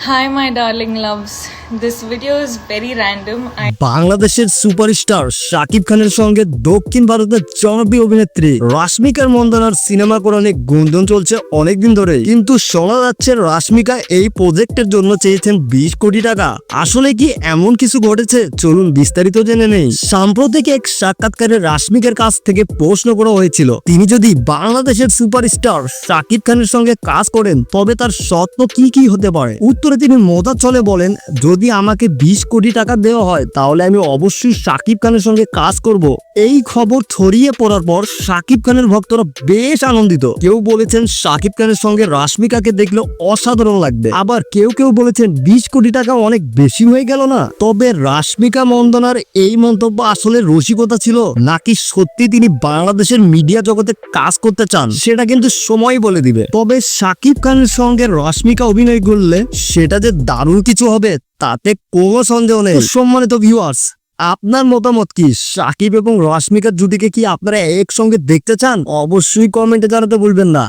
Hi, my darling loves. This video is very random. বাংলাদেশের superstar Shakib খানের সঙ্গে দক্ষিণ ভারতের জনপ্রিয় অভিনেত্রী রাশমিকার মন্দানার সিনেমা করার অনেক গুঞ্জন চলছে অনেকদিন ধরে, কিন্তু শোনা যাচ্ছে রাশমিকা এই প্রজেক্টের জন্য চেয়েছেন 20 কোটি টাকা। আসলে কি এমন কিছু ঘটেছে? চলুন বিস্তারিত জেনে নেই। সাম্প্রতিক এক সাক্ষাৎকারে রাশমিকার কাছ থেকে প্রশ্ন করা হয়েছিল, তিনি যদি বাংলাদেশের সুপারস্টার শাকিব খানের সঙ্গে কাজ করেন তবে তার স্বপ্ন কি কি হতে পারে। উত্তরে তিনি মজা চলে বলেন, যদি আমাকে 20 কোটি টাকা দেওয়া হয় তাহলে আমি অবশ্যই শাকিব খানের সঙ্গে কাজ করব। এই খবর ছড়িয়ে পড়ার পর শাকিব খানের ভক্তরা বেশ আনন্দিত। কেউ বলেছেন শাকিব খানের সঙ্গে রাশমিকাকে দেখলে অসাধারণ লাগবে, আবার কেউ কেউ বলেছেন 20 কোটি টাকা অনেক বেশি হয়ে গেল না। তবে রাশমিকা মন্দানার এই মন্তব্য আসলে রসিকতা ছিল নাকি সত্যি তিনি বাংলাদেশের মিডিয়া জগতে কাজ করতে চান সেটা কিন্তু সময় বলে দিবে। তবে শাকিব খানের সঙ্গে রাশমিকা অভিনয় করলে সেটা যে দারুণ কিছু হবে তাতে কোনো সন্দেহ নেই। সম্মানিত ভিউয়ার্স, আপনার মতামত কি? শাকিব এবং রাশমিকার জুটিকে কি আপনারা একসঙ্গে দেখতে চান? অবশ্যই কমেন্টে জানাতে ভুলবেন না।